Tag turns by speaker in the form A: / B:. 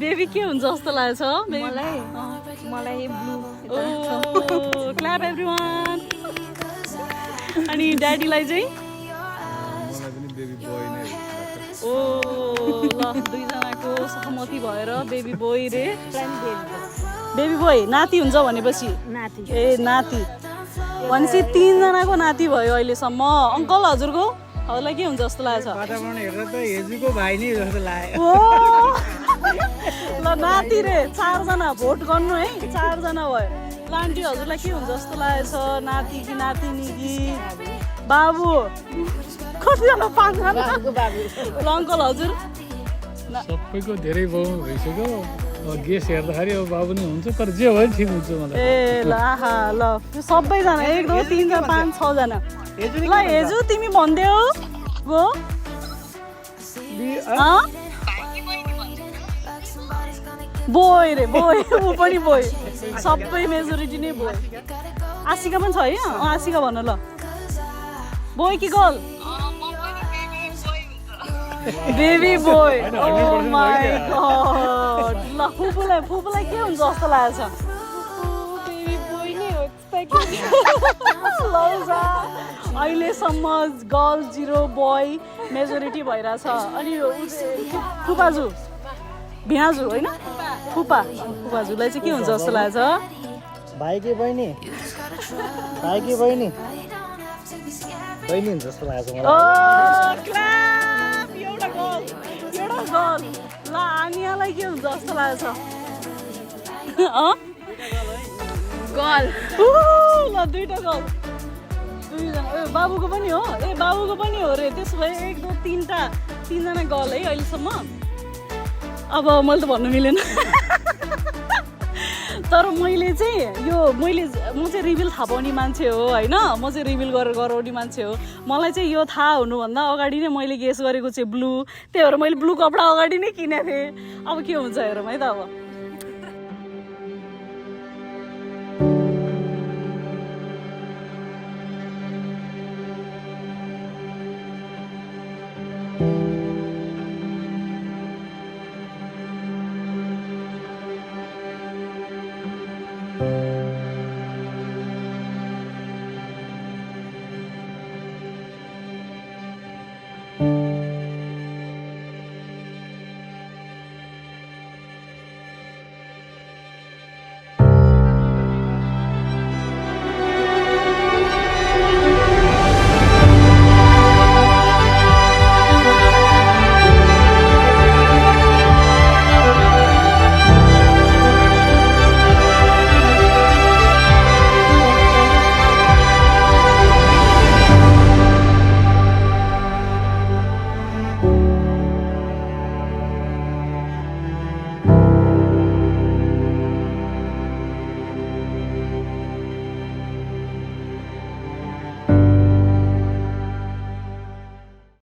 A: baby के हुन्छ जस्तो लाग्छ
B: मलाई ब्लू
A: ओ क्ल्याप एभ्रीवान अनि ड्याडीलाई चाहिँ
C: मलाई पनि बेबी बोय नै
A: ओ ल दुईजनाको सहमति भएर बेबी बोय रे बेबी बोय नाति हुन्छ भनेपछि
B: नाति
A: ए नाति भनेपछि तीनजनाको नाति भयो अहिलेसम्म अङ्कल हजुरको हजुरलाई के हुन्छ जस्तो लाग्छ
D: वातावरण हेरेर त हेजुको भाइ नै जस्तो लाग्यो
A: ओ ल नाति रे चारजना भोट गर्नु है चारजना भयो ल आन्टी हजुरलाई के हुन्छ जस्तो लागेछ नाति कि नातिनी कि बाबु कतिजना पाँचजना ल अङ्कल हजुर
C: सबैको धेरै बाउ भइसक्यो अब गेस हेर्दाखेरि अब बाबु नै हुन्छ तर जे भयो ठिक हुन्छ मलाई
A: ए ल आहा ल सबैजना 1 2 3 4 5 6 जना ल हेजु तिमी भन्देऊ गो बोय रे बोय ऊ पनि बोय सबै मेजोरिटी नै बोय आशिका पनि छ है आशिका भन ल बोय कि girl baby boy oh my God ल फुपूलाई के हुन्छ जस्तो लागेछ
B: बेबी बोय नै हो एक्सपेक्ट
A: लौजा अहिलेसम्म गर्ल 0 बोय मेजोरिटी भइरहेछ अनि फुपाजु भिनाजु होइन फुपाजुलाई चाहिँ के हुन्छ जस्तो लाग्छ
D: भाइ कि बहिनी बहिनी हुन्छ जस्तो लाग्छ मलाई
A: ओ क्ल्याप एउटा गर्ल ल आनियालाई के हुन्छ जस्तो लाग्छ
B: गर्ल
A: ल दुईटा गर्ल दुईजना ए बाबुको पनि हो रे त्यसो भए 1 2 तीनजना गर्ल है अहिलेसम्म अब मैले त भन्नु मिलेन तर मैले चाहिँ म चाहिँ रिभिल थाहा पाउने मान्छे हो होइन म चाहिँ रिभिल गरेर गराउने मान्छे हो मलाई चाहिँ यो थाहा हुनुभन्दा अगाडि नै मैले गेस गरेको चाहिँ ब्लू त्यही भएर मैले ब्लू कपडा अगाडि नै किनेको थिएँ अब के हुन्छ हेरौँ है त अब